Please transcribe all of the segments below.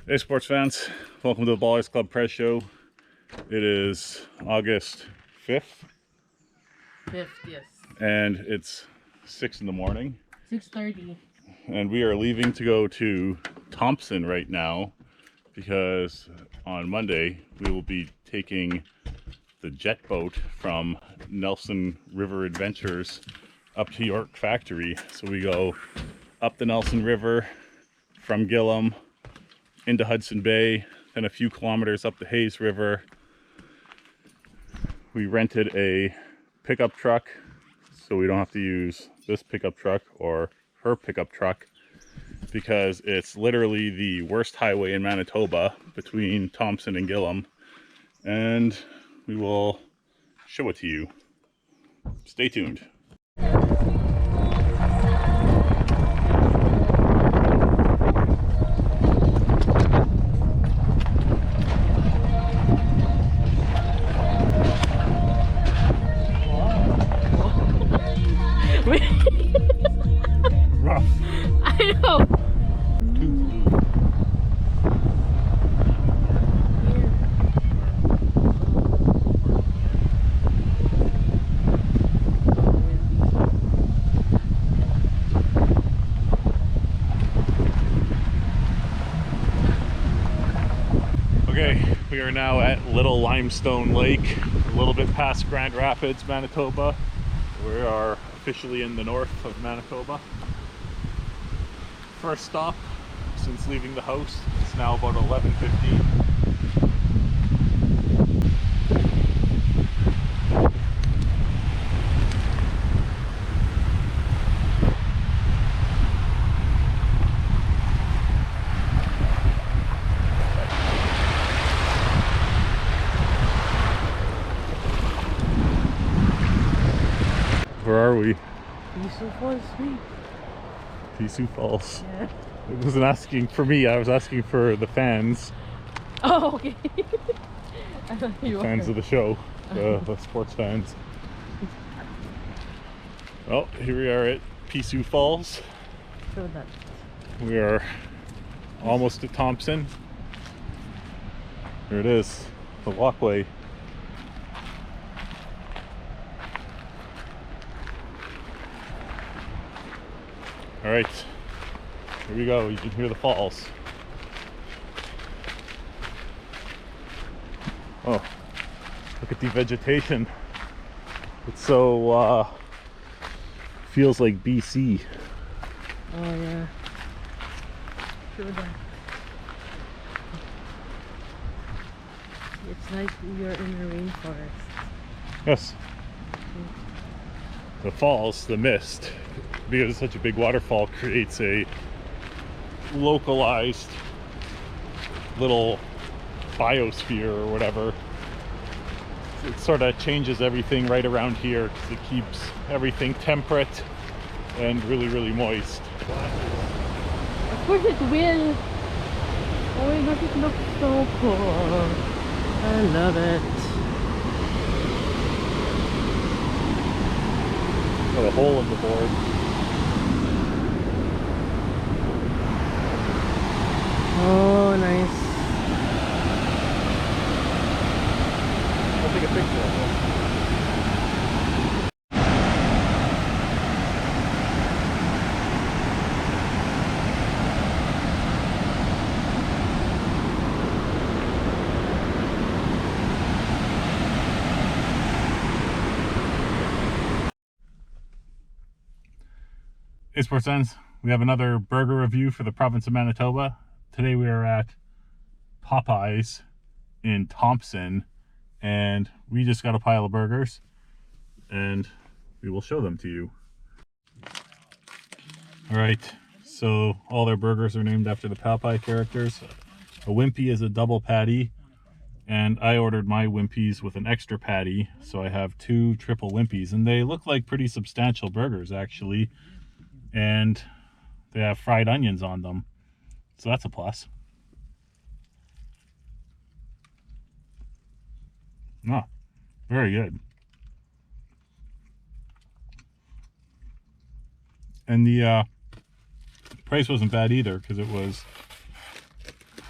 Hey sports fans, welcome to the Ballers Club Press Show. It is August 5th. 5th, yes. And it's 6 in the morning. 6:30. And we are leaving to go to Thompson right now because on Monday we will be taking the jet boat from Nelson River Adventures up to York Factory. So we go up the Nelson River from Gillam into Hudson Bay, then a few kilometers up the Hayes River. We rented a pickup truck so we don't have to use this pickup truck or her pickup truck because it's literally the worst highway in Manitoba between Thompson and Gillam, and we will show it to you. Stay tuned. Rough. I know. Okay, we are now at Little Limestone Lake, a little bit past Grand Rapids, Manitoba. We are officially in the north of Manitoba. First stop since leaving the house. It's now about 11:15. Where are we? Pisew Falls, sweet. Pisew Falls. Yeah. It wasn't asking for me, I was asking for the fans. Oh, okay. I thought you Fans were. of the show, the sports fans. Well, here we are at Pisew Falls. Show that. We are almost at Thompson. There it is, the walkway. All right, here we go. You can hear the falls. Oh, look at the vegetation. It's so, feels like BC. Oh, yeah. Show that. It's like you're in a rainforest. Yes. The falls, the mist, because it's such a big waterfall, creates a localized little biosphere or whatever. It sort of changes everything right around here because it keeps everything temperate and really, really moist. Of course it will. Oh my gosh, it looks so cool. I love it. Got a hole in the board. Oh, nice. I'll take a picture of it. Hey sports fans, we have another burger review for the province of Manitoba. Today we are at Popeyes in Thompson, and we just got a pile of burgers and we will show them to you. All right, so all their burgers are named after the Popeye characters. A Wimpy is a double patty, and I ordered my Wimpies with an extra patty, so I have 2 triple Wimpies, and they look like pretty substantial burgers actually, and they have fried onions on them, so that's a plus. Ah, very good. And the price wasn't bad either, because it was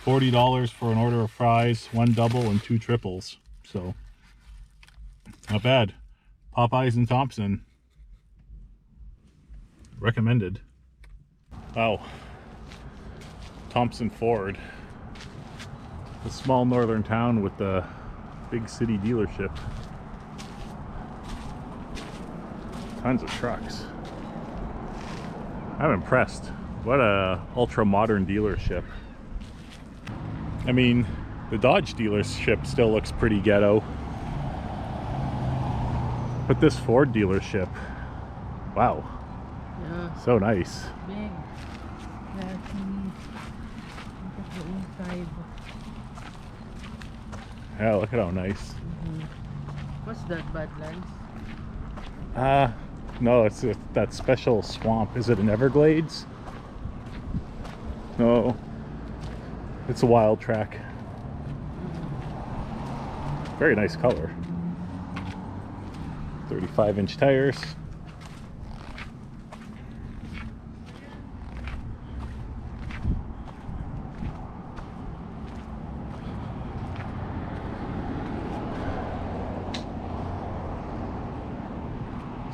$40 for an order of fries, 1 double and 2 triples. So not bad. Popeyes in Thompson. Recommended. Wow. Thompson Ford. A small northern town with the big city dealership. Tons of trucks. I'm impressed. What a ultra modern dealership. I mean, the Dodge dealership still looks pretty ghetto. But this Ford dealership, wow. Yeah. So nice. Big. Look at the inside. Yeah, look at how nice. What's that, Badlands? No, it's that special swamp. Is it an Everglades? No. It's a wild track. Very nice color. 35-inch tires.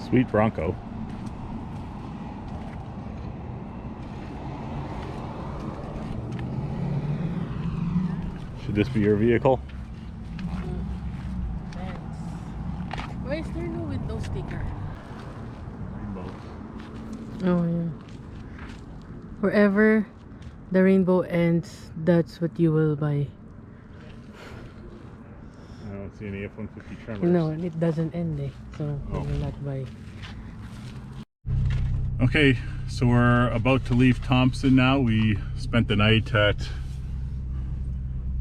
Sweet Bronco. Should this be your vehicle? Thanks. Why is there no window sticker? Rainbow. Oh yeah. Wherever the rainbow ends, that's what you will buy. I don't see any F-150 tremors. No, it doesn't end eh. So you will not buy. Okay, so we're about to leave Thompson now. We spent the night at,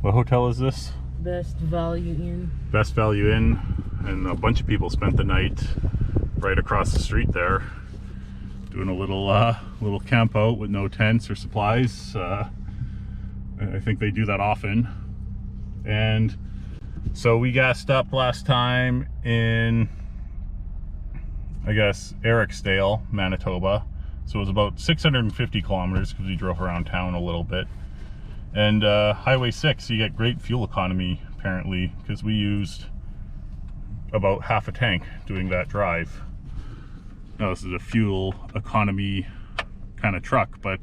what hotel is this? Best Value Inn. Best Value Inn, and a bunch of people spent the night right across the street there, doing a little camp out with no tents or supplies. I think they do that often. And so we gassed up last time in, I guess, Ericsdale, Manitoba. So it was about 650 kilometers because we drove around town a little bit. And Highway 6, you get great fuel economy apparently, because we used about half a tank doing that drive. Now this is a fuel economy kind of truck, but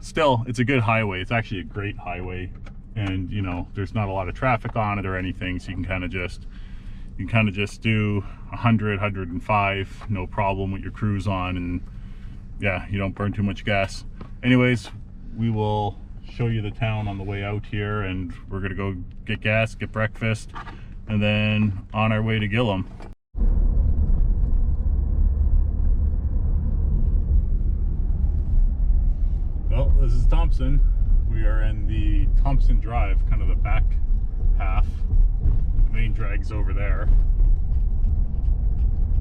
still, it's a good highway. It's actually a great highway, and you know, there's not a lot of traffic on it or anything, so you can kind of just do 100, 105, no problem with your cruise on, and yeah, you don't burn too much gas. Anyways, we will show you the town on the way out here, and we're gonna go get gas, get breakfast, and then on our way to Gillam. Well, this is Thompson. We are in the Thompson Drive, kind of the back half. The main drag's over there.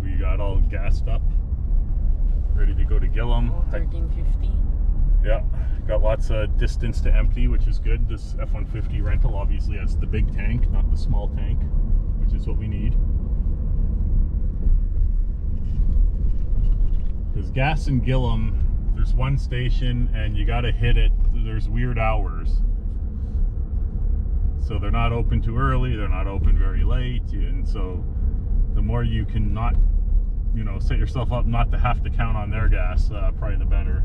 We got all gassed up, ready to go to Gillam. 1350. Yeah, got lots of distance to empty, which is good. This F-150 rental obviously has the big tank, not the small tank, which is what we need. Because gas in Gillam, there's one station and you gotta hit it. There's weird hours. So they're not open too early, they're not open very late, and so the more you can not, you know, set yourself up not to have to count on their gas, probably the better.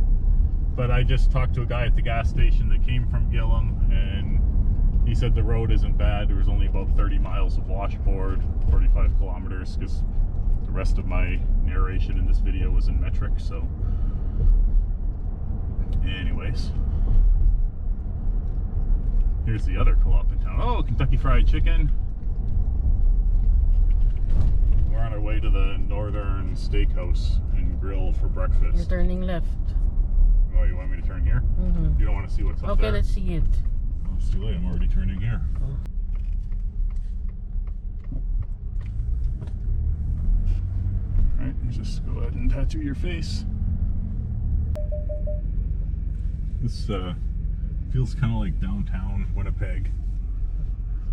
But I just talked to a guy at the gas station that came from Gillam, and he said the road isn't bad. There was only about 30 miles of washboard, 45 kilometers, because the rest of my narration in this video was in metric. So anyways, here's the other co-op in town. Oh, Kentucky Fried Chicken. We're on our way to the Northern Steakhouse and Grill for breakfast. You're turning left. Oh, you want me to turn here? Mm-hmm. You don't want to see what's up there? Okay, let's see it. Oh, it's too late. I'm already turning here. Oh. Alright, just go ahead and tattoo your face. This feels kind of like downtown Winnipeg.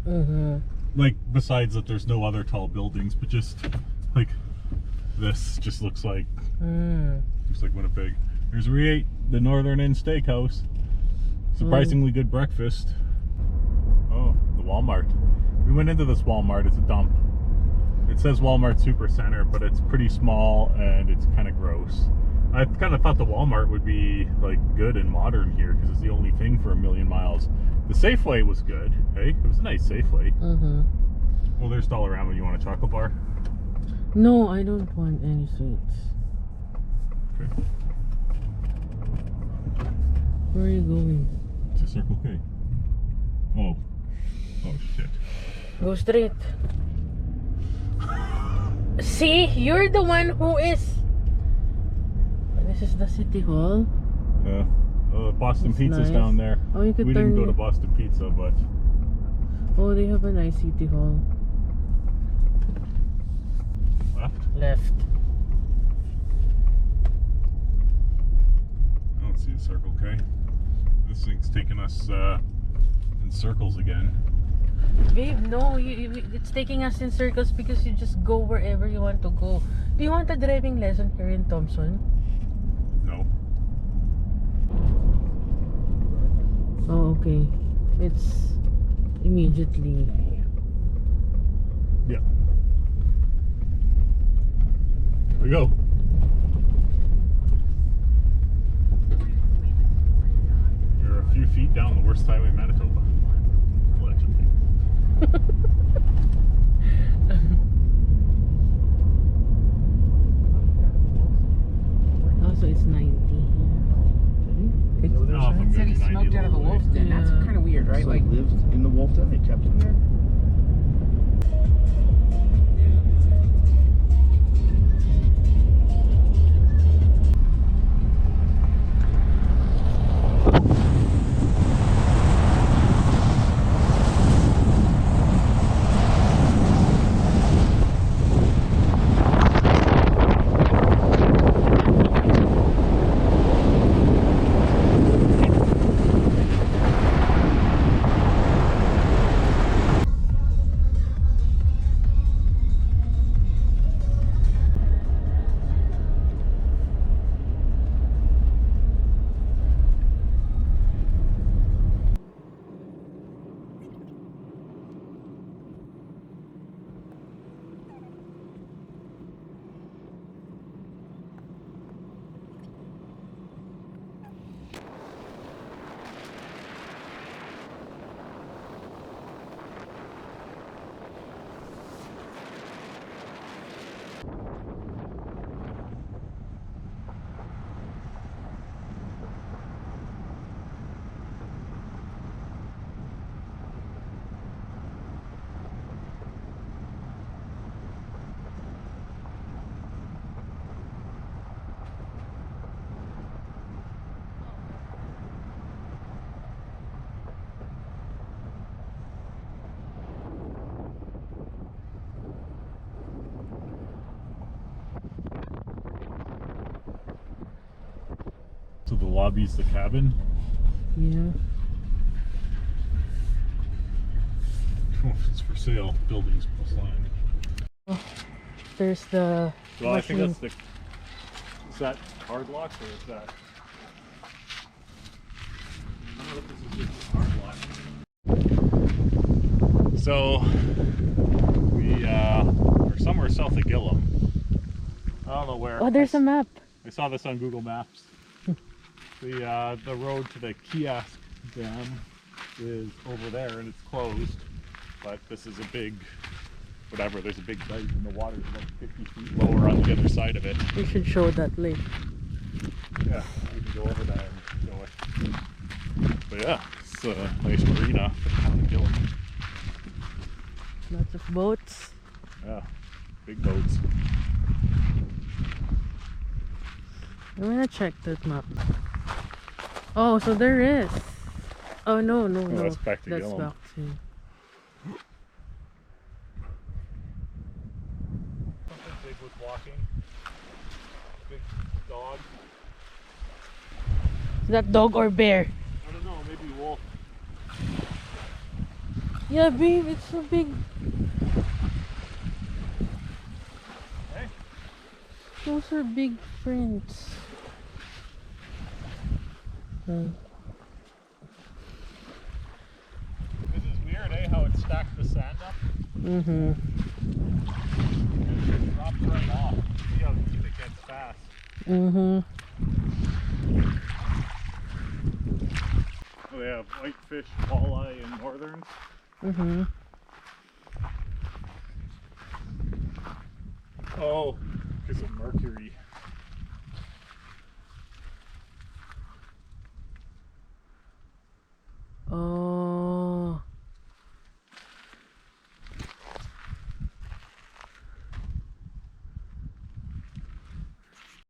Mm-hmm. Like, besides that there's no other tall buildings, but just like this just looks like Winnipeg. Here's where we ate the Northern Inn Steakhouse. Surprisingly good breakfast. Oh, the Walmart. We went into this Walmart. It's a dump. It says Walmart Supercenter, but it's pretty small and it's kind of gross. I kind of thought the Walmart would be like good and modern here because it's the only thing for a million miles. The Safeway was good. Hey, it was a nice Safeway. Well, there's Dollarama. You want a chocolate bar? No, I don't want any sweets. Okay. Where are you going? To Circle K. Oh. Oh shit. Go straight. See, you're the one who is. This is the City Hall. Yeah. Boston That's Pizza's nice. down there. Oh, you could We didn't turn go to it. Boston Pizza, but Oh, they have a nice City Hall. left. Left. I don't see a Circle K. This thing's taking us in circles again. Babe, no, it's taking us in circles because you just go wherever you want to go. Do you want a driving lesson here in Thompson? No. Oh, okay. It's immediately. Yeah. Here we go. You're a few feet down the worst highway in Manitoba. Allegedly. Also, it's 90. No, if I'm Said he going 90 smoked out of a all the way. wolf den. That's Yeah. kind of weird, right? So Like, he lived in the wolf den. They kept him there. So the lobby's the cabin. Yeah. Oh, it's for sale. Buildings plus land. There's the Well, I think machine. that's the. Is that hard lock or is that? I don't know if this is just hard lock. So we are somewhere south of Gillam. I don't know where. Oh, there's a map. I saw this on Google Maps. The road to the kiosk dam is over there and it's closed. But this is a big, whatever, there's a big dike and the water's like 50 feet lower on the other side of it. We should show that lake. Yeah, we can go over there and show it. But yeah, it's a nice marina for the town of Gillam. Lots of boats. Yeah, big boats. I'm gonna check that map. Oh, so there is. Oh no, no, no. that's back to That's Gillam. back to. Something big was walking. Big dog. Is that dog or bear? I don't know, maybe wolf. Yeah, babe, it's so big. Hey? Those are big prints. stack the sand up Mm-hmm. and it drops right off. See how deep it gets fast. Mm-hmm. They have whitefish, walleye, and northerns. Mm-hmm. Oh, because of mercury.